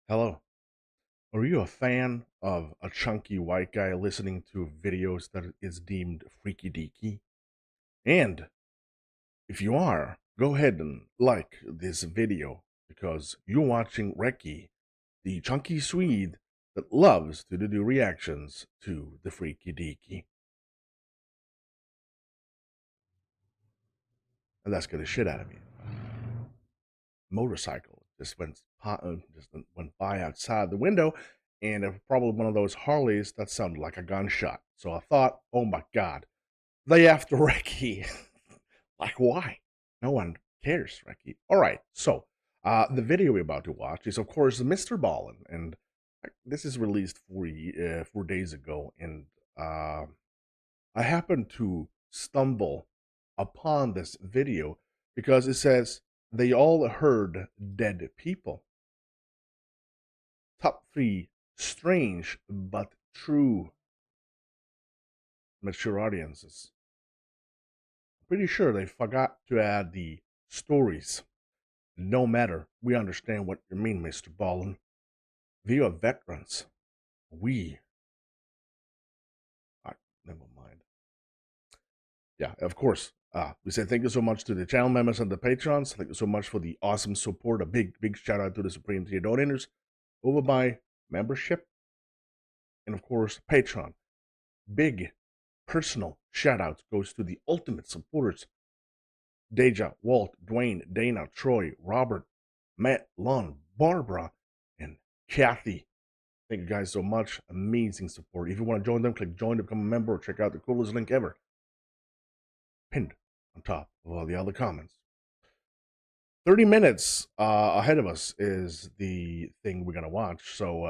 Hello. Are you a fan of a chunky white guy listening to videos that is deemed freaky deaky? And if you are, go ahead and like this video because you're watching Recky, the chunky Swede that loves to do reactions to the freaky deaky. And that's gonna shit out of me. Motorcycle just went by outside the window, and it was probably one of those Harleys that sounded like a gunshot. So I thought, oh my god, they after Recky. Like, why? No one cares, Recky. All right, so the video we're about to watch is, of course, MrBallen, and this is released 4 days ago, and I happened to stumble upon this video because it says they all heard dead people. Top three strange but true mature audiences. Pretty sure they forgot to add the stories. No matter, we understand what you mean, MrBallen. We are veterans. We. Never mind. Yeah, of course. We say thank you so much to the channel members and the patrons. Thank you so much for the awesome support. A big shout out to the Supreme Tier donators over by membership and, of course, Patreon. Big personal shout outs goes to the ultimate supporters: Deja, Walt, Dwayne, Dana, Troy, Robert, Matt, Lon, Barbara, and Kathy. Thank you guys so much. Amazing support. If you want to join them, click join to become a member or check out the coolest link ever pinned on top of all the other comments. 30 minutes ahead of us is the thing we're going to watch. So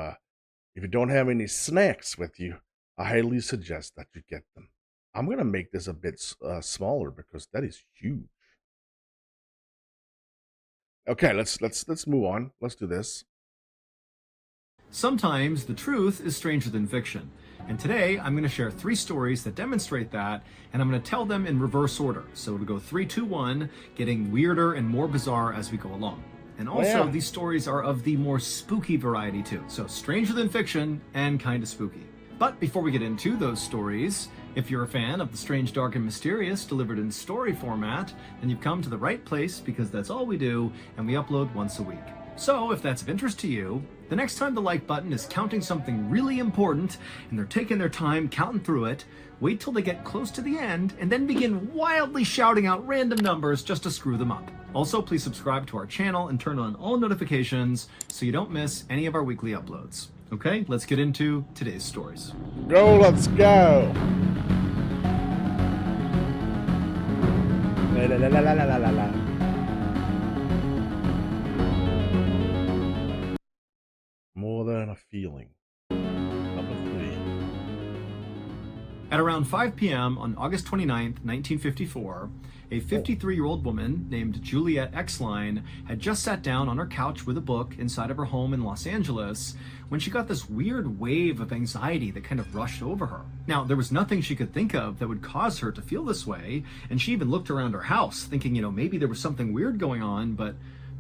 if you don't have any snacks with you, I highly suggest that you get them. I'm going to make this a bit smaller because that is huge. Okay, let's move on. Let's do this. Sometimes the truth is stranger than fiction. And today I'm going to share 3 stories that demonstrate that, and I'm going to tell them in reverse order. So it'll go 3, 2, 1, getting weirder and more bizarre as we go along. And also, these stories are of the more spooky variety too. So stranger than fiction and kind of spooky. But before we get into those stories, if you're a fan of the strange, dark, and mysterious delivered in story format, then you've come to the right place because that's all we do, and we upload once a week. So if that's of interest to you, the next time the like button is counting something really important and they're taking their time counting through it, wait till they get close to the end and then begin wildly shouting out random numbers just to screw them up. Also, please subscribe to our channel and turn on all notifications so you don't miss any of our weekly uploads. Okay, let's get into today's stories. Let's go. La, la, la, la, la, la, la. More than a feeling. Number 3. At around 5 p.m. on August 29th, 1954, a 53-year-old woman named Juliet Exline had just sat down on her couch with a book inside of her home in Los Angeles when she got this weird wave of anxiety that kind of rushed over her. Now, there was nothing she could think of that would cause her to feel this way, and she even looked around her house thinking, maybe there was something weird going on, but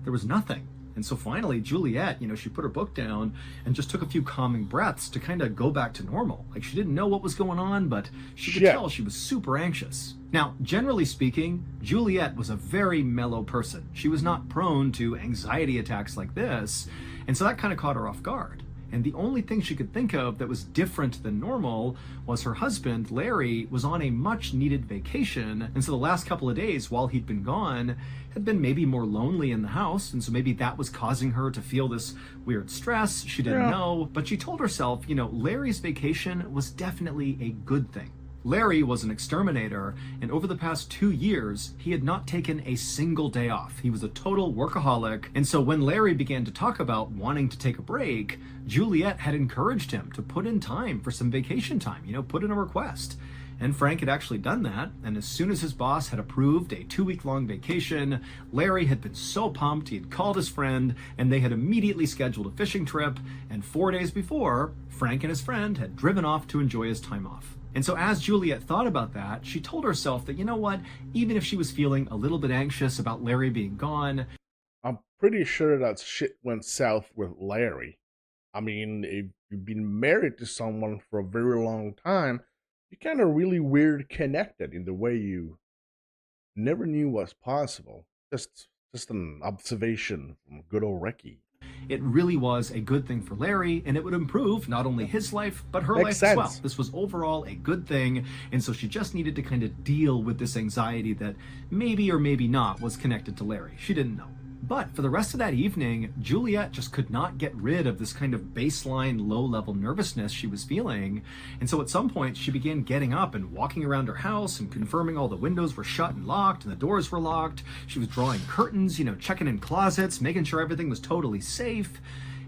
there was nothing. And so finally, Juliet, she put her book down and just took a few calming breaths to kind of go back to normal. Like, she didn't know what was going on, but she could tell she was super anxious. Now, generally speaking, Juliet was a very mellow person. She was not prone to anxiety attacks like this, and so that kind of caught her off guard. And the only thing she could think of that was different than normal was her husband, Larry, was on a much needed vacation. And so the last couple of days while he'd been gone had been maybe more lonely in the house. And so maybe that was causing her to feel this weird stress. She didn't know, but she told herself, Larry's vacation was definitely a good thing. Larry was an exterminator, and over the past 2 years, he had not taken a single day off. He was a total workaholic, and so when Larry began to talk about wanting to take a break, Juliet had encouraged him to put in time for some vacation time, put in a request. And Frank had actually done that, and as soon as his boss had approved a 2-week-long vacation, Larry had been so pumped he had called his friend, and they had immediately scheduled a fishing trip, and 4 days before, Frank and his friend had driven off to enjoy his time off. And so as Juliet thought about that, she told herself that, even if she was feeling a little bit anxious about Larry being gone, I'm pretty sure that shit went south with Larry. I mean, if you've been married to someone for a very long time, you kind of really weird connected in the way you never knew was possible. Just an observation from good old Recky. It really was a good thing for Larry, and it would improve not only his life, but her Makes life as well. sense. This was overall a good thing, and so she just needed to kind of deal with this anxiety that maybe or maybe not was connected to Larry. She didn't know. But for the rest of that evening, Juliet just could not get rid of this kind of baseline low level nervousness she was feeling. And so at some point, she began getting up and walking around her house and confirming all the windows were shut and locked and the doors were locked. She was drawing curtains, checking in closets, making sure everything was totally safe.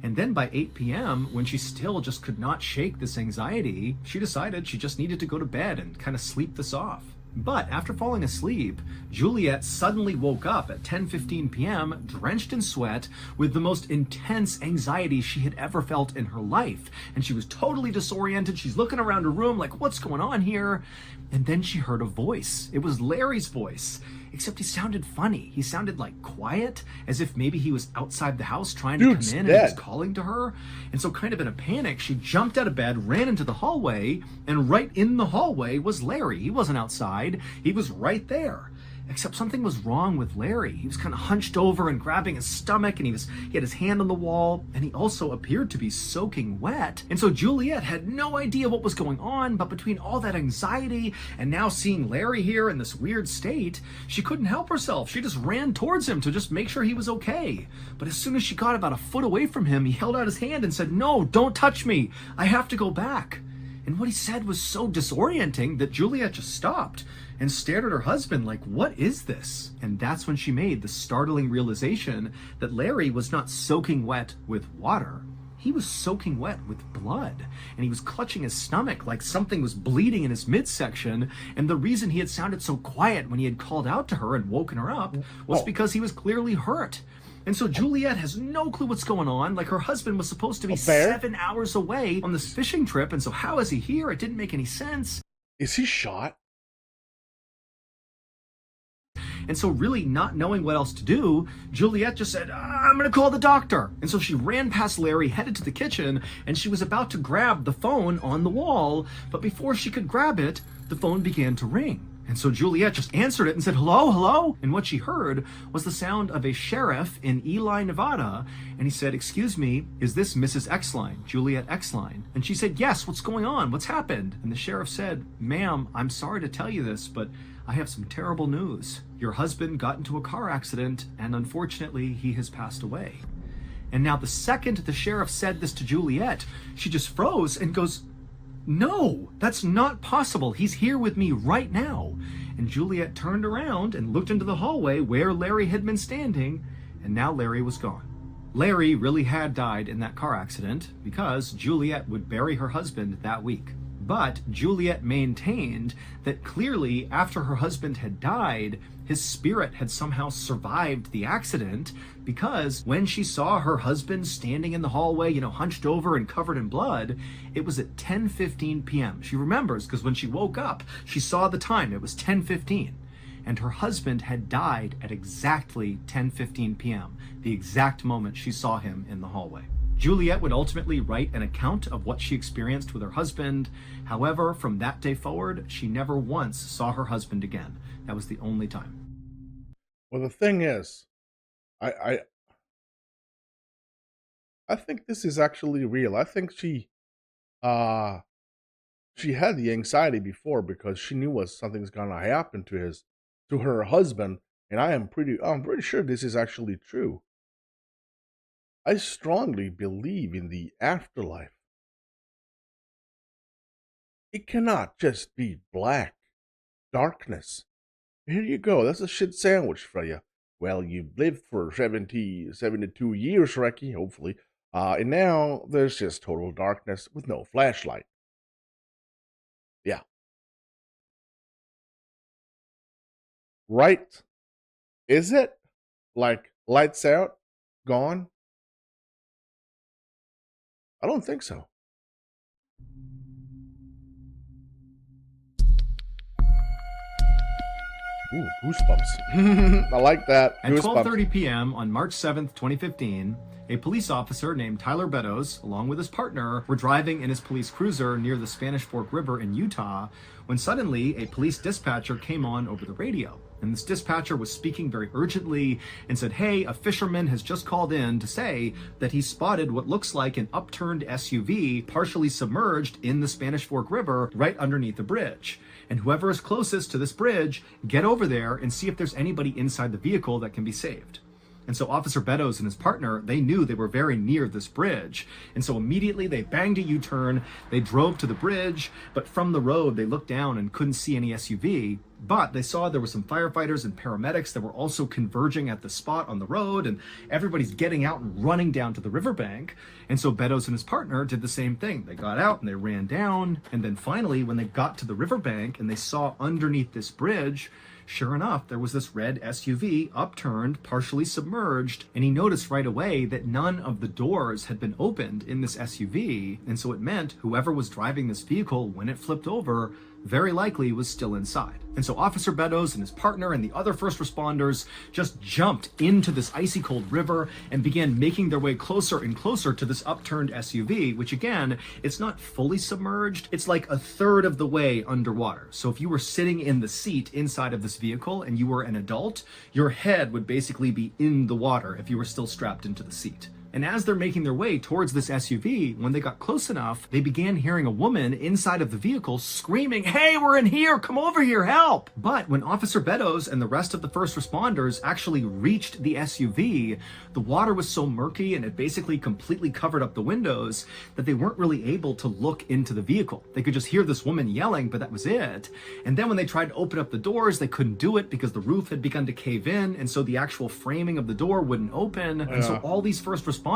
And then by 8 p.m., when she still just could not shake this anxiety, she decided she just needed to go to bed and kind of sleep this off. But after falling asleep, Juliet suddenly woke up at 10:15 p.m., drenched in sweat, with the most intense anxiety she had ever felt in her life. And she was totally disoriented. She's looking around her room like, what's going on here? And then she heard a voice. It was Larry's voice, except he sounded funny. He sounded like quiet, as if maybe he was outside the house trying to Dude's come in and he was dead. calling to her. And so kind of in a panic, she jumped out of bed, ran into the hallway, and right in the hallway was Larry. He wasn't outside. He was right there. Except something was wrong with Larry. He was kind of hunched over and grabbing his stomach, and he had his hand on the wall, and he also appeared to be soaking wet. And so Juliet had no idea what was going on, but between all that anxiety and now seeing Larry here in this weird state, she couldn't help herself. She just ran towards him to just make sure he was okay. But as soon as she got about a foot away from him, he held out his hand and said, "No, don't touch me. I have to go back." And what he said was so disorienting that Juliet just stopped and stared at her husband like, what is this? And that's when she made the startling realization that Larry was not soaking wet with water. He was soaking wet with blood, and he was clutching his stomach like something was bleeding in his midsection. And the reason he had sounded so quiet when he had called out to her and woken her up was because he was clearly hurt. And so Juliet has no clue what's going on. Like, her husband was supposed to be 7 hours away on this fishing trip. And so how is he here? It didn't make any sense. Is he shot? And so really not knowing what else to do, Juliet just said, I'm going to call the doctor. And so she ran past Larry, headed to the kitchen, and she was about to grab the phone on the wall. But before she could grab it, the phone began to ring. And so Juliet just answered it and said, hello, hello. And what she heard was the sound of a sheriff in Ely, Nevada. And he said, excuse me, is this Mrs. Exline, Juliet Exline? And she said, yes, what's going on? What's happened? And the sheriff said, ma'am, I'm sorry to tell you this, but I have some terrible news. Your husband got into a car accident, and unfortunately, he has passed away. And now the second the sheriff said this to Juliet, she just froze and goes, no, that's not possible. He's here with me right now. And Juliet turned around and looked into the hallway where Larry had been standing, and now Larry was gone. Larry really had died in that car accident because Juliet would bury her husband that week. But Juliet maintained that clearly after her husband had died, his spirit had somehow survived the accident, because when she saw her husband standing in the hallway, hunched over and covered in blood, it was at 10:15 p.m. She remembers because when she woke up, she saw the time. It was 10:15. And her husband had died at exactly 10:15 p.m., the exact moment she saw him in the hallway. Juliet would ultimately write an account of what she experienced with her husband. However, from that day forward, she never once saw her husband again. That was the only time. Well, the thing is, I I I think this is actually real. I think uh she had the anxiety before because she knew what something's gonna happen to her husband, and I'm pretty sure this is actually true. I strongly believe in the afterlife. It cannot just be black darkness. Here you go. That's a shit sandwich for you. Well, you've lived for 72 years, Recky, hopefully. And now there's just total darkness with no flashlight. Yeah. Right? Is it? Like, lights out? Gone? I don't think so. Ooh, goosebumps. I like that. At Goosebumps. 12:30 p.m. on March 7th, 2015, a police officer named Tyler Beddoes, along with his partner, were driving in his police cruiser near the Spanish Fork River in Utah when suddenly a police dispatcher came on over the radio. And this dispatcher was speaking very urgently and said, "Hey, a fisherman has just called in to say that he spotted what looks like an upturned SUV partially submerged in the Spanish Fork River right underneath the bridge. And whoever is closest to this bridge, get over there and see if there's anybody inside the vehicle that can be saved." And so Officer Beddoes and his partner, they knew they were very near this bridge. And so immediately they banged a U-turn, they drove to the bridge, but from the road they looked down and couldn't see any SUV. But they saw there were some firefighters and paramedics that were also converging at the spot on the road, and everybody's getting out and running down to the riverbank. And so Beddoes and his partner did the same thing. They got out and they ran down, and then finally when they got to the riverbank and they saw underneath this bridge, sure enough, there was this red SUV, upturned, partially submerged, and he noticed right away that none of the doors had been opened in this SUV, and so it meant whoever was driving this vehicle when it flipped over very likely was still inside. And so Officer Beddoes and his partner and the other first responders just jumped into this icy cold river and began making their way closer and closer to this upturned SUV, which again, it's not fully submerged. It's like a third of the way underwater. So if you were sitting in the seat inside of this vehicle and you were an adult, your head would basically be in the water if you were still strapped into the seat. And as they're making their way towards this SUV, when they got close enough, they began hearing a woman inside of the vehicle screaming, "Hey, we're in here! Come over here, help!" But when Officer Beddoes and the rest of the first responders actually reached the SUV, the water was so murky and it basically completely covered up the windows that they weren't really able to look into the vehicle. They could just hear this woman yelling, but that was it. And then when they tried to open up the doors, they couldn't do it because the roof had begun to cave in, and so the actual framing of the door wouldn't open. And so all these first responders,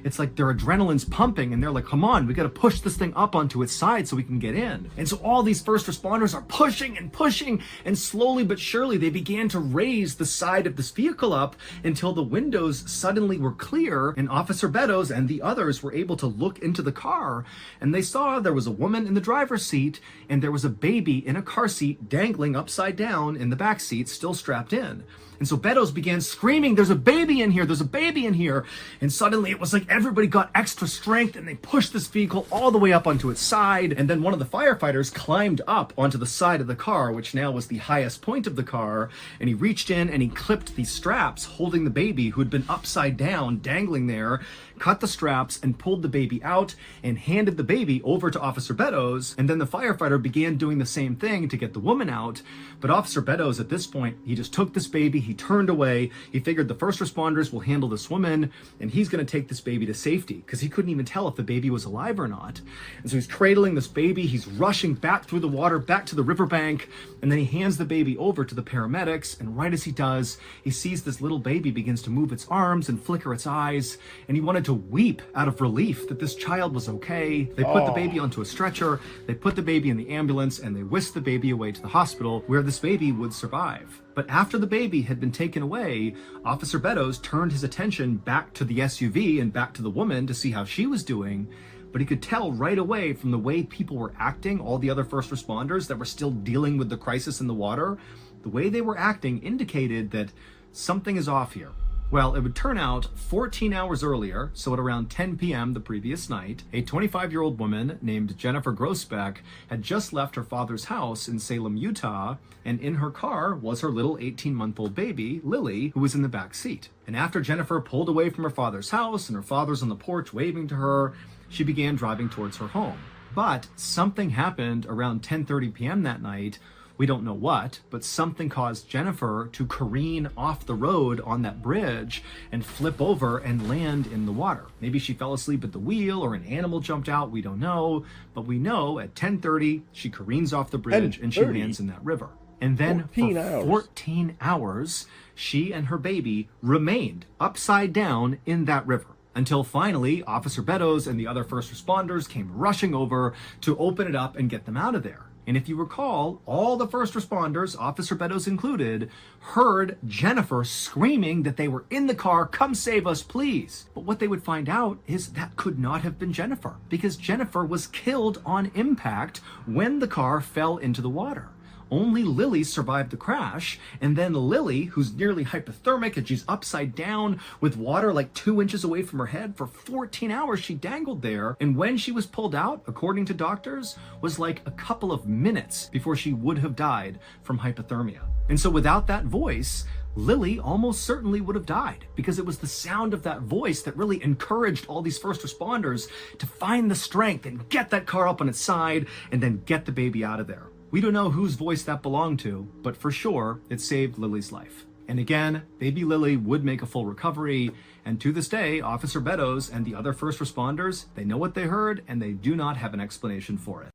it's like their adrenaline's pumping and they're like, "Come on, we got to push this thing up onto its side so we can get in." And so all these first responders are pushing and pushing, and slowly but surely they began to raise the side of this vehicle up until the windows suddenly were clear, and Officer Beddoes and the others were able to look into the car, and they saw there was a woman in the driver's seat and there was a baby in a car seat dangling upside down in the back seat, still strapped in. And so Beddoes began screaming, "There's a baby in here, there's a baby in here." And suddenly it was like everybody got extra strength and they pushed this vehicle all the way up onto its side. And then one of the firefighters climbed up onto the side of the car, which now was the highest point of the car. And he reached in and he clipped these straps holding the baby who had been upside down, dangling there, cut the straps and pulled the baby out and handed the baby over to Officer Beddoes. And then the firefighter began doing the same thing to get the woman out. But Officer Beddoes at this point, he just took this baby, he turned away, he figured the first responders will handle this woman and he's going to take this baby to safety because he couldn't even tell if the baby was alive or not. And so he's cradling this baby, he's rushing back through the water, back to the riverbank, and then he hands the baby over to the paramedics. And right as he does, he sees this little baby begins to move its arms and flicker its eyes, and he wanted to weep out of relief that this child was okay. They put the baby onto a stretcher, they put the baby in the ambulance, and they whisked the baby away to the hospital where this baby would survive. But after the baby had been taken away, Officer Beddoes turned his attention back to the SUV and back to the woman to see how she was doing. But he could tell right away from the way people were acting, all the other first responders that were still dealing with the crisis in the water, the way they were acting indicated that something is off here. Well, it would turn out 14 hours earlier, so at around 10 p.m. the previous night, a 25-year-old woman named Jennifer Grossbeck had just left her father's house in Salem, Utah, and in her car was her little 18-month-old baby, Lily, who was in the back seat. And after Jennifer pulled away from her father's house and her father's on the porch waving to her, she began driving towards her home. But something happened around 10:30 p.m. that night. We don't know what, but something caused Jennifer to careen off the road on that bridge and flip over and land in the water. Maybe she fell asleep at the wheel or an animal jumped out, we don't know. But we know at 10:30, she careens off the bridge and she lands in that river. And then for 14 hours, she and her baby remained upside down in that river. Until finally, Officer Beddoes and the other first responders came rushing over to open it up and get them out of there. And if you recall, all the first responders, Officer Beddoes included, heard Jennifer screaming that they were in the car, "Come save us, please." But what they would find out is that could not have been Jennifer, because Jennifer was killed on impact when the car fell into the water. Only Lily survived the crash, and then Lily, who's nearly hypothermic and she's upside down with water like 2 inches away from her head, for 14 hours she dangled there, and when she was pulled out, according to doctors, was like a couple of minutes before she would have died from hypothermia. And so without that voice, Lily almost certainly would have died, because it was the sound of that voice that really encouraged all these first responders to find the strength and get that car up on its side and then get the baby out of there. We don't know whose voice that belonged to, but for sure, it saved Lily's life. And again, baby Lily would make a full recovery, and to this day, Officer Beddoes and the other first responders, they know what they heard, and they do not have an explanation for it.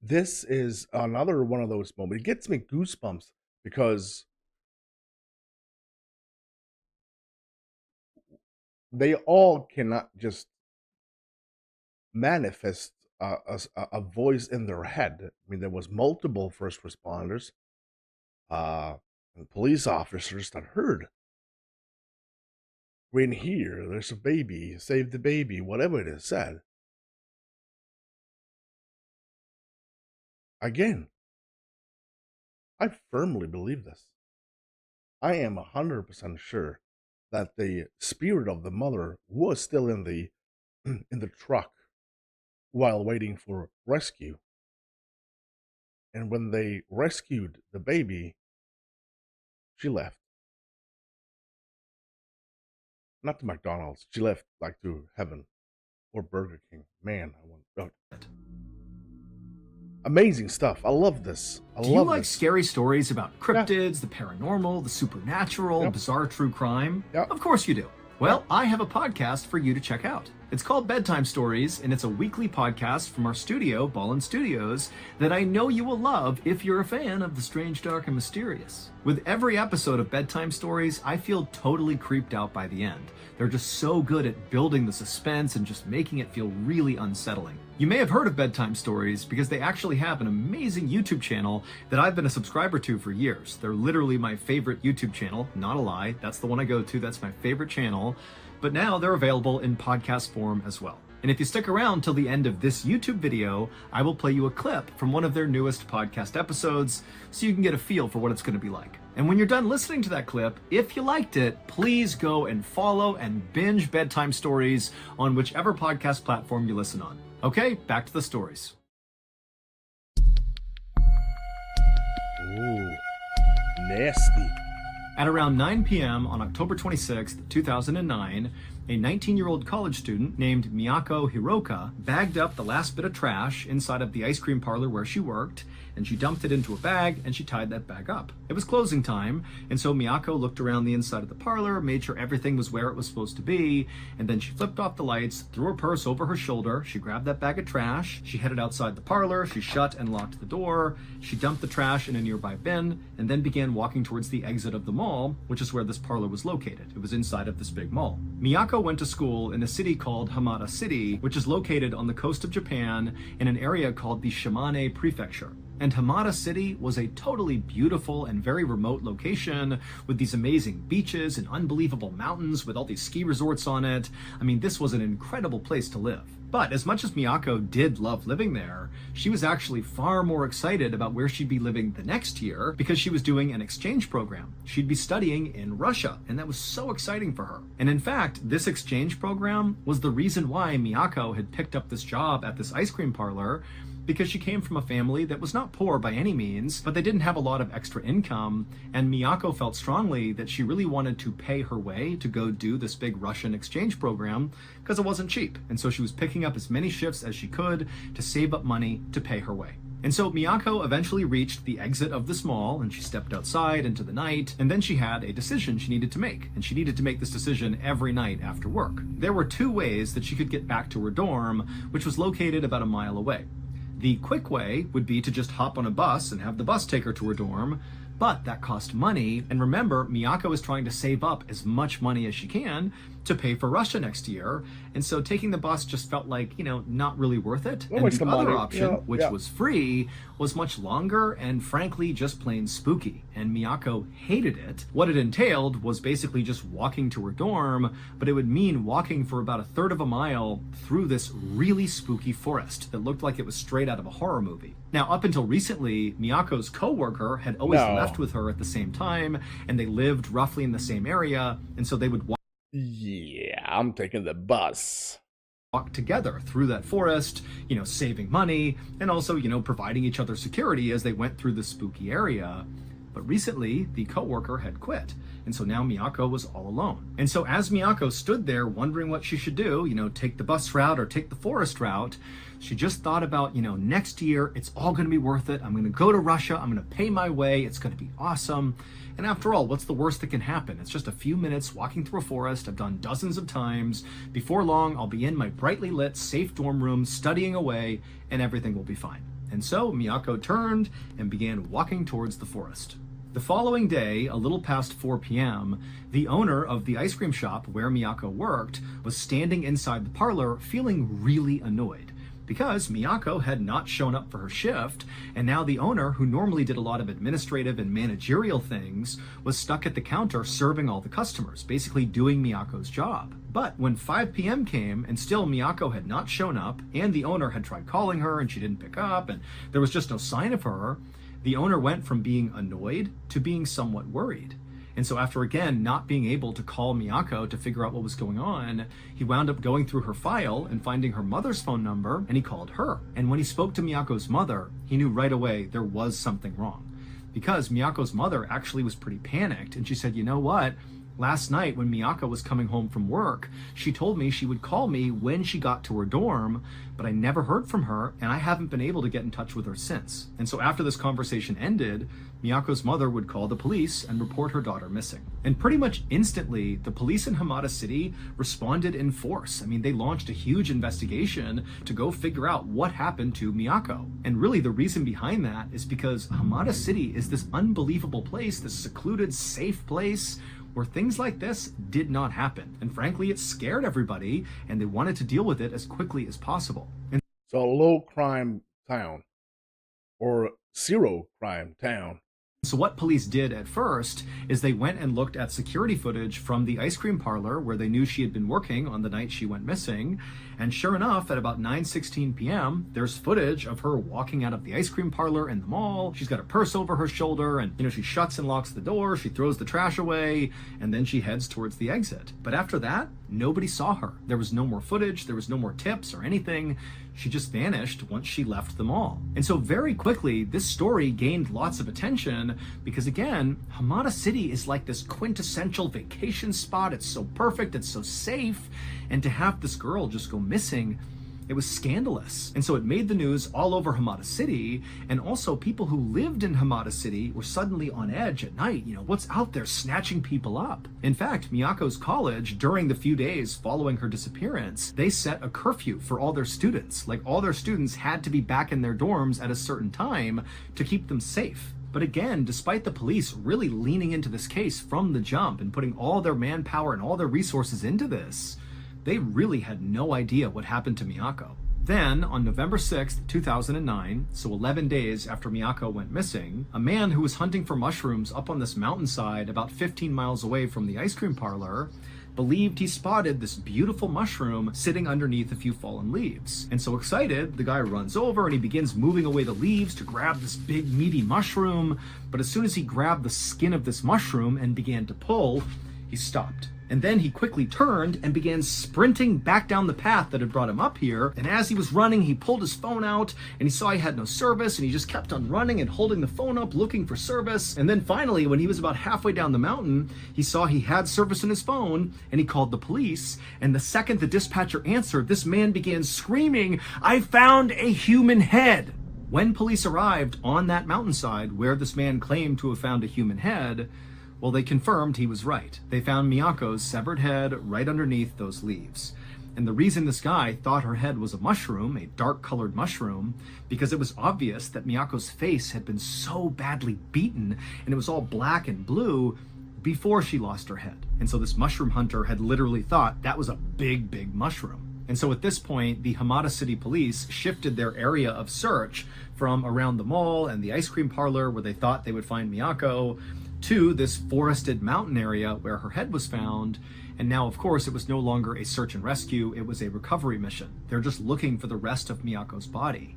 This is another one of those moments. It gets me goosebumps because they all cannot just manifest a voice in their head. I mean, there was multiple first responders and police officers that heard, "We're in here, there's a baby, save the baby," whatever it is said. Again, I firmly believe this. I am 100% sure that the spirit of the mother was still in the in the truck while waiting for rescue. And when they rescued the baby, she left. Not to McDonald's. She left like to heaven or Burger King. Man, I want amazing stuff. I love this. Do you like scary stories about cryptids, the paranormal, the supernatural, bizarre true crime? Of course you do. Well, I have a podcast for you to check out. It's called Bedtime Stories, and it's a weekly podcast from our studio, Ballen Studios, that I know you will love if you're a fan of the strange, dark, and mysterious. With every episode of Bedtime Stories, I feel totally creeped out by the end. They're just so good at building the suspense and just making it feel really unsettling. You may have heard of Bedtime Stories because they actually have an amazing YouTube channel that I've been a subscriber to for years. They're literally my favorite YouTube channel, not a lie. That's the one I go to, that's my favorite channel. But now they're available in podcast form as well. And if you stick around till the end of this YouTube video, I will play you a clip from one of their newest podcast episodes so you can get a feel for what it's going to be like. And when you're done listening to that clip, if you liked it, please go and follow and binge Bedtime Stories on whichever podcast platform you listen on. Okay, back to the stories. Ooh, nasty. At around 9 p.m. on October 26, 2009, a 19-year-old college student named Makako Hiroka bagged up the last bit of trash inside of the ice cream parlor where she worked, and she dumped it into a bag, and she tied that bag up. It was closing time, and so Makako looked around the inside of the parlor, made sure everything was where it was supposed to be, and then she flipped off the lights, threw her purse over her shoulder, she grabbed that bag of trash, she headed outside the parlor, she shut and locked the door, she dumped the trash in a nearby bin, and then began walking towards the exit of the mall, which is where this parlor was located. It was inside of this big mall. Makako went to school in a city called Hamada City, which is located on the coast of Japan in an area called the Shimane Prefecture. And Hamada City was a totally beautiful and very remote location with these amazing beaches and unbelievable mountains with all these ski resorts on it. I mean, this was an incredible place to live. But as much as Makako did love living there, she was actually far more excited about where she'd be living the next year because she was doing an exchange program. She'd be studying in Russia, and that was so exciting for her. And in fact, this exchange program was the reason why Makako had picked up this job at this ice cream parlor, because she came from a family that was not poor by any means, but they didn't have a lot of extra income, and Makako felt strongly that she really wanted to pay her way to go do this big Russian exchange program because it wasn't cheap, and so she was picking up as many shifts as she could to save up money to pay her way. And so Makako eventually reached the exit of this mall, and she stepped outside into the night, and then she had a decision she needed to make, and she needed to make this decision every night after work. There were two ways that she could get back to her dorm, which was located about a mile away. The quick way would be to just hop on a bus and have the bus take her to her dorm, but that cost money. And remember, Makako is trying to save up as much money as she can to pay for Russia next year. And so taking the bus just felt like, not really worth it. And the other option, which was free, was much longer and frankly just plain spooky. And Makako hated it. What it entailed was basically just walking to her dorm, but it would mean walking for about a third of a mile through this really spooky forest that looked like it was straight out of a horror movie. Now, up until recently, Miyako's co-worker had always No. left with her at the same time, and they lived roughly in the same area, and so they would Yeah, I'm taking the bus. walk together through that forest, saving money, and also, providing each other security as they went through the spooky area. But recently, the co-worker had quit, and so now Miyako was all alone. And so as Miyako stood there wondering what she should do, take the bus route or take the forest route, she just thought about, next year, it's all going to be worth it. I'm going to go to Russia. I'm going to pay my way. It's going to be awesome. And after all, what's the worst that can happen? It's just a few minutes walking through a forest. I've done dozens of times. Before long, I'll be in my brightly lit, safe dorm room, studying away, and everything will be fine. And so Miyako turned and began walking towards the forest. The following day, a little past 4 p.m., the owner of the ice cream shop where Miyako worked was standing inside the parlor feeling really annoyed because Miyako had not shown up for her shift, and now the owner, who normally did a lot of administrative and managerial things, was stuck at the counter serving all the customers, basically doing Miyako's job. But when 5 p.m. came and still Miyako had not shown up, and the owner had tried calling her and she didn't pick up, and there was just no sign of her, the owner went from being annoyed to being somewhat worried. And so after again not being able to call Miyako to figure out what was going on, he wound up going through her file and finding her mother's phone number, and he called her. And when he spoke to Miyako's mother, he knew right away there was something wrong. Because Miyako's mother actually was pretty panicked, and she said, you know what? Last night when Miyako was coming home from work, she told me she would call me when she got to her dorm, but I never heard from her, and I haven't been able to get in touch with her since. And so after this conversation ended, Miyako's mother would call the police and report her daughter missing. And pretty much instantly, the police in Hamada City responded in force. I mean, they launched a huge investigation to go figure out what happened to Miyako. And really the reason behind that is because Hamada City is this unbelievable place, this secluded, safe place where things like this did not happen. And frankly, it scared everybody, and they wanted to deal with it as quickly as possible. And So a low crime town or zero crime town. so what police did at first is they went and looked at security footage from the ice cream parlor where they knew she had been working on the night she went missing. And sure enough, at about 9:16 p.m., there's footage of her walking out of the ice cream parlor in the mall. She's got a purse over her shoulder, and she shuts and locks the door, she throws the trash away, and then she heads towards the exit. But after that, nobody saw her. There was no more footage, there was no more tips or anything. She just vanished once she left the mall. And so very quickly, this story gained lots of attention because again, Hamada City is like this quintessential vacation spot. It's so perfect, it's so safe. And to have this girl just go missing, it was scandalous. And so it made the news all over Hamada City, and also people who lived in Hamada City were suddenly on edge at night. What's out there snatching people up? In fact, Miyako's college, during the few days following her disappearance, they set a curfew for all their students. Like all their students had to be back in their dorms at a certain time to keep them safe. But again, despite the police really leaning into this case from the jump and putting all their manpower and all their resources into this, they really had no idea what happened to Miyako. Then, on November 6th, 2009, so 11 days after Miyako went missing, a man who was hunting for mushrooms up on this mountainside about 15 miles away from the ice cream parlor believed he spotted this beautiful mushroom sitting underneath a few fallen leaves. And so excited, the guy runs over and he begins moving away the leaves to grab this big meaty mushroom. But as soon as he grabbed the skin of this mushroom and began to pull, he stopped. And then he quickly turned and began sprinting back down the path that had brought him up here. And as he was running, he pulled his phone out and he saw he had no service, and he just kept on running and holding the phone up looking for service. And then finally, when he was about halfway down the mountain, he saw he had service in his phone and he called the police. And the second the dispatcher answered, this man began screaming, "I found a human head!" When police arrived on that mountainside where this man claimed to have found a human head, well, they confirmed he was right. They found Miyako's severed head right underneath those leaves. And the reason this guy thought her head was a mushroom, a dark-colored mushroom, because it was obvious that Miyako's face had been so badly beaten, and it was all black and blue before she lost her head. And so this mushroom hunter had literally thought that was a big, big mushroom. And so at this point, the Hamada City police shifted their area of search from around the mall and the ice cream parlor where they thought they would find Miyako to this forested mountain area where her head was found. And now, of course, it was no longer a search and rescue, it was a recovery mission. They're just looking for the rest of Miyako's body.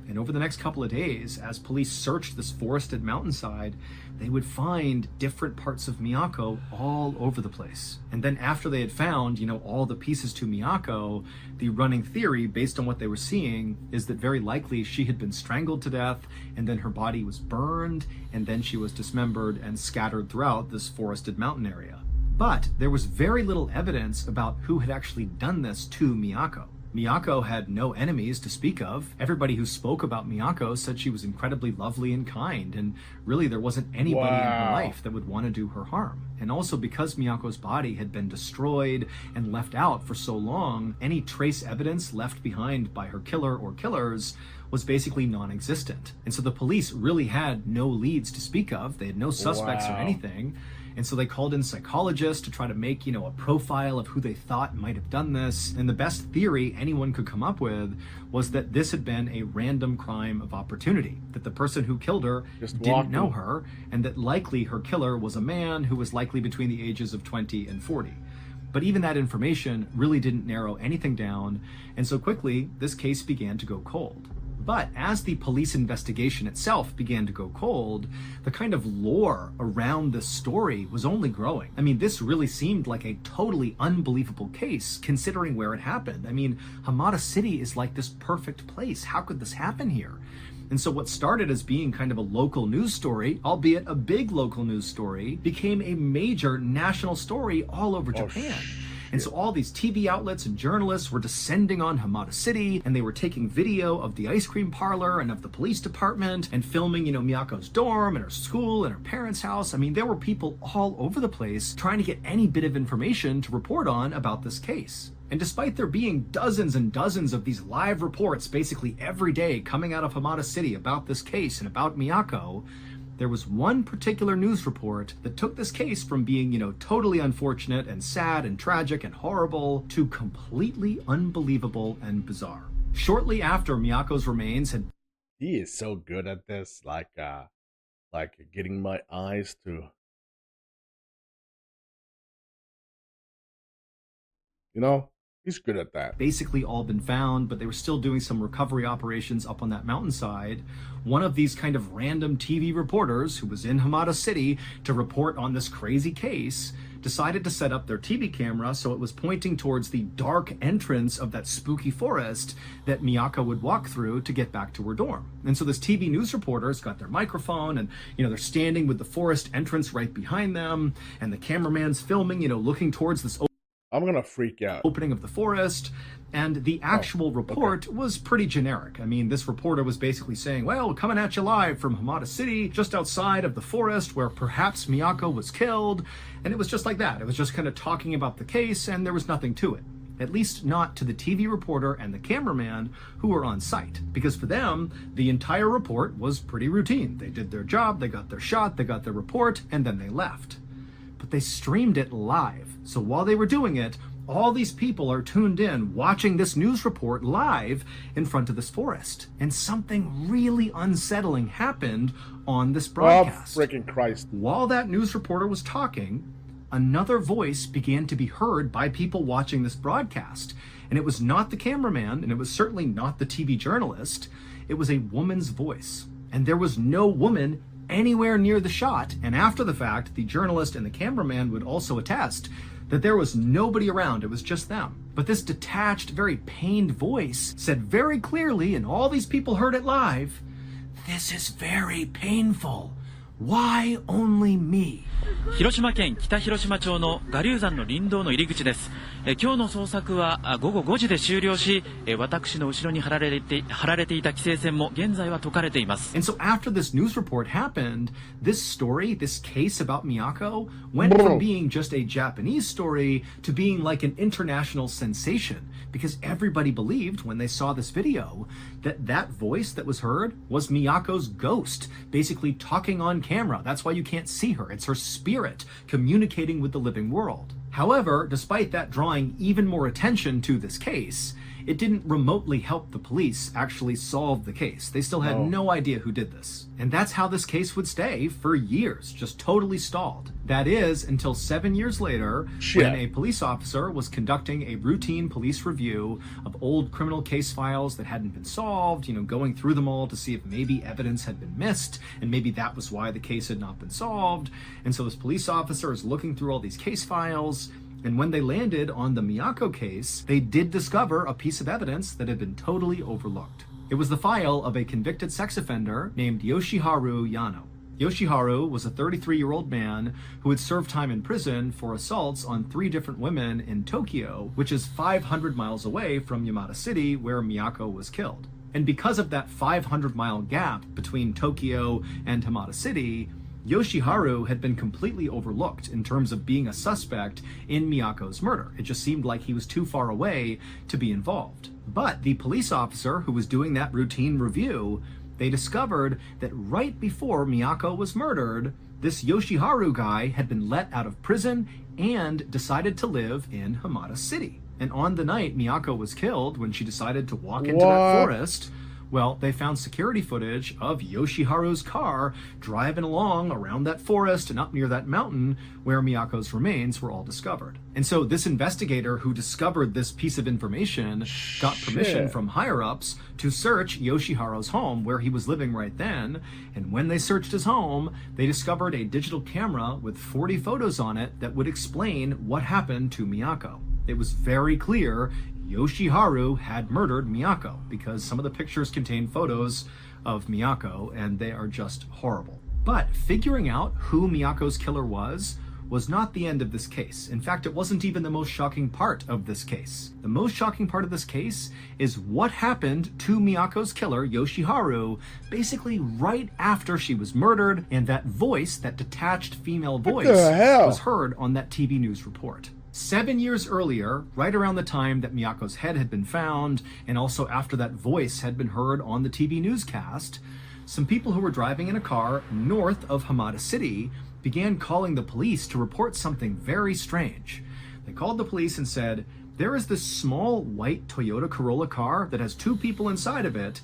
And over the next couple of days, as police searched this forested mountainside, they would find different parts of Makako all over the place. And then after they had found, all the pieces to Makako, the running theory based on what they were seeing is that very likely she had been strangled to death, and then her body was burned, and then she was dismembered and scattered throughout this forested mountain area. But there was very little evidence about who had actually done this to Makako. Makako had no enemies to speak of. Everybody who spoke about Makako said she was incredibly lovely and kind, and really there wasn't anybody in her life that would want to do her harm. And also because Miyako's body had been destroyed and left out for so long, any trace evidence left behind by her killer or killers was basically non-existent. And so the police really had no leads to speak of. They had no suspects or anything. And so they called in psychologists to try to make, a profile of who they thought might have done this. And the best theory anyone could come up with was that this had been a random crime of opportunity, that the person who killed her didn't know her, and that likely her killer was a man who was likely between the ages of 20 and 40. But even that information really didn't narrow anything down, and so quickly this case began to go cold. But as the police investigation itself began to go cold, the kind of lore around this story was only growing. I mean, this really seemed like a totally unbelievable case considering where it happened. I mean, Hamada City is like this perfect place. How could this happen here? And so what started as being kind of a local news story, albeit a big local news story, became a major national story all over Japan. And so all these TV outlets and journalists were descending on Hamada City, and they were taking video of the ice cream parlor and of the police department and filming, Miyako's dorm and her school and her parents' house. I mean, there were people all over the place trying to get any bit of information to report on about this case. And despite there being dozens and dozens of these live reports basically every day coming out of Hamada City about this case and about Makako, there was one particular news report that took this case from being, totally unfortunate and sad and tragic and horrible to completely unbelievable and bizarre. Shortly after Miyako's remains had... He is so good at this, like getting my eyes to... He's good at that. Basically all been found, but they were still doing some recovery operations up on that mountainside. One of these kind of random TV reporters who was in Hamada City to report on this crazy case decided to set up their TV camera so it was pointing towards the dark entrance of that spooky forest that Makako would walk through to get back to her dorm. And so this TV news reporter's got their microphone and, they're standing with the forest entrance right behind them, and the cameraman's filming, looking towards this I'm gonna freak out. Opening of the forest, and the actual report was pretty generic. I mean, this reporter was basically saying, well, coming at you live from Hamada City, just outside of the forest where perhaps Makako was killed, and it was just like that. It was just kind of talking about the case, and there was nothing to it. At least not to the TV reporter and the cameraman who were on site, because for them, the entire report was pretty routine. They did their job, they got their shot, they got their report, and then they left. But they streamed it live. So while they were doing it, all these people are tuned in watching this news report live in front of this forest. And something really unsettling happened on this broadcast. Oh, freaking Christ. While that news reporter was talking, another voice began to be heard by people watching this broadcast. And it was not the cameraman, and it was certainly not the TV journalist. It was a woman's voice. And there was no woman anywhere near the shot, and after the fact, the journalist and the cameraman would also attest that there was nobody around, it was just them. But this detached, very pained voice said very clearly, and all these people heard it live, "This is very painful. Why only me?" 広島県北広島町の我流山の林道の入り口です。今日の捜索は午後5時で終了し、私の後ろに張られていた規制線も現在は解かれています。And so after this news report happened, this story, this case about Makako, went from being just a Japanese story to being like an international sensation, because everybody believed when they saw this video that that voice that was heard was Miyako's ghost, basically talking on camera. That's why you can't see her. It's her spirit communicating with the living world. However, despite that drawing even more attention to this case, it didn't remotely help the police actually solve the case. They still had no idea who did this. And that's how this case would stay for years, just totally stalled. That is, until 7 years later, when a police officer was conducting a routine police review of old criminal case files that hadn't been solved, going through them all to see if maybe evidence had been missed, and maybe that was why the case had not been solved. And so this police officer is looking through all these case files, and when they landed on the Makako case, they did discover a piece of evidence that had been totally overlooked. It was the file of a convicted sex offender named Yoshiharu Yano. Yoshiharu was a 33-year-old man who had served time in prison for assaults on 3 different women in Tokyo, which is 500 miles away from Yamada City, where Makako was killed. And because of that 500-mile gap between Tokyo and Yamada City, Yoshiharu had been completely overlooked in terms of being a suspect in Miyako's murder. It just seemed like he was too far away to be involved. But the police officer who was doing that routine review, they discovered that right before Makako was murdered, this Yoshiharu guy had been let out of prison and decided to live in Yamada City. And on the night Makako was killed, when she decided to walk into that forest, well, they found security footage of Yoshiharu's car driving along around that forest and up near that mountain where Miyako's remains were all discovered. And so this investigator who discovered this piece of information got permission from higher-ups to search Yoshiharu's home where he was living right then. And when they searched his home, they discovered a digital camera with 40 photos on it that would explain what happened to Makako. It was very clear Yoshiharu had murdered Makako because some of the pictures contain photos of Makako and they are just horrible. But figuring out who Miyako's killer was not the end of this case. In fact, it wasn't even the most shocking part of this case. The most shocking part of this case is what happened to Miyako's killer, Yoshiharu, basically right after she was murdered, and that voice, that detached female voice, was heard on that TV news report. 7 years earlier, right around the time that Miyako's head had been found, and also after that voice had been heard on the TV newscast, some people who were driving in a car north of Yamada City began calling the police to report something very strange. They called the police and said, there is this small white Toyota Corolla car that has 2 people inside of it,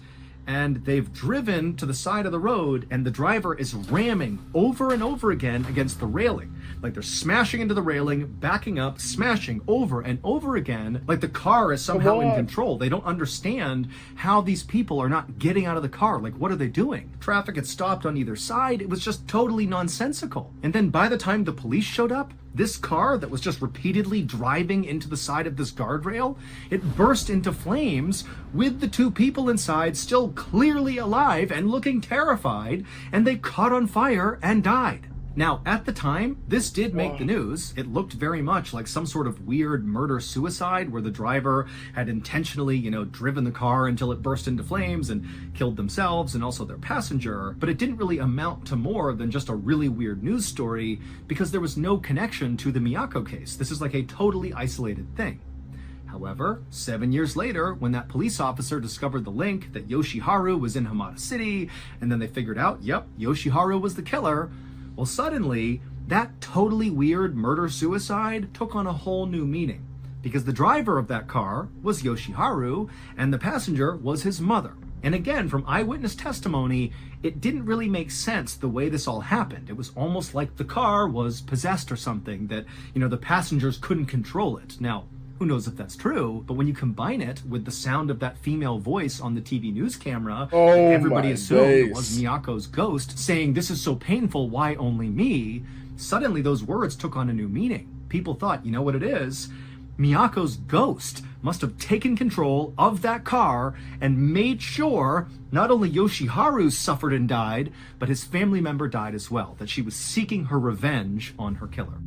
and they've driven to the side of the road, and the driver is ramming over and over again against the railing. Like they're smashing into the railing, backing up, smashing over and over again, like the car is somehow in control. They don't understand how these people are not getting out of the car. Like, what are they doing? Traffic had stopped on either side. It was just totally nonsensical. And then by the time the police showed up, this car that was just repeatedly driving into the side of this guardrail, it burst into flames with the 2 people inside still clearly alive and looking terrified, and they caught on fire and died. Now, at the time, this did make the news. It looked very much like some sort of weird murder-suicide where the driver had intentionally, driven the car until it burst into flames and killed themselves and also their passenger. But it didn't really amount to more than just a really weird news story because there was no connection to the Makako case. This is like a totally isolated thing. However, 7 years later, when that police officer discovered the link that Yoshiharu was in Yamada City, and then they figured out, yep, Yoshiharu was the killer, well, suddenly, that totally weird murder-suicide took on a whole new meaning, because the driver of that car was Yoshiharu, and the passenger was his mother. And again, from eyewitness testimony, it didn't really make sense the way this all happened. It was almost like the car was possessed or something, that, the passengers couldn't control it. Now, who knows if that's true, but when you combine it with the sound of that female voice on the TV news camera, everybody assumed it was Miyako's ghost saying, this is so painful, why only me? Suddenly those words took on a new meaning. People thought, you know what it is? Miyako's ghost must have taken control of that car and made sure not only Yoshiharu suffered and died, but his family member died as well, that she was seeking her revenge on her killer.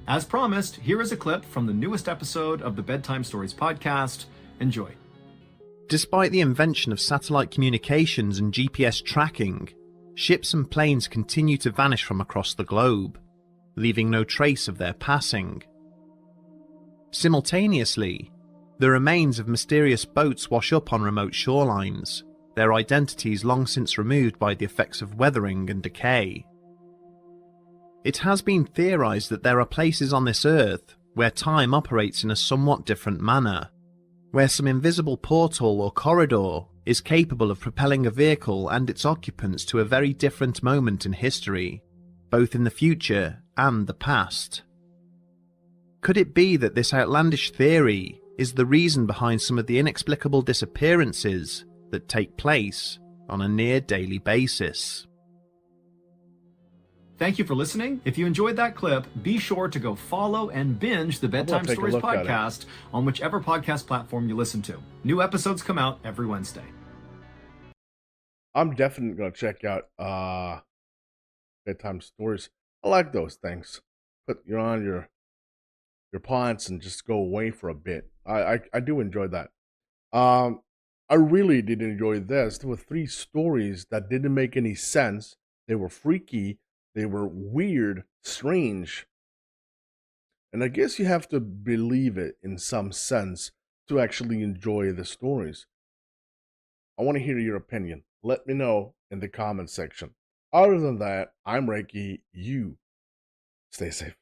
As promised, here is a clip from the newest episode of the Bedtime Stories podcast. Enjoy. Despite the invention of satellite communications and GPS tracking, ships and planes continue to vanish from across the globe, leaving no trace of their passing. Simultaneously, the remains of mysterious boats wash up on remote shorelines, their identities long since removed by the effects of weathering and decay. It has been theorized that there are places on this earth where time operates in a somewhat different manner, where some invisible portal or corridor is capable of propelling a vehicle and its occupants to a very different moment in history, both in the future and the past. Could it be that this outlandish theory is the reason behind some of the inexplicable disappearances that take place on a near daily basis? Thank you for listening. If you enjoyed that clip, be sure to go follow and binge the Bedtime take a Stories look at it. podcast on whichever podcast platform you listen to. New episodes come out every Wednesday. I'm definitely gonna check out Bedtime Stories. I like those things. Put you're on your pants and just go away for a bit. I do enjoy that. I really did enjoy this. There were 3 stories that didn't make any sense. They were freaky, they were weird, strange. And I guess you have to believe it in some sense to actually enjoy the stories. I want to hear your opinion. Let me know in the comment section. Other than that, I'm Recky. You stay safe.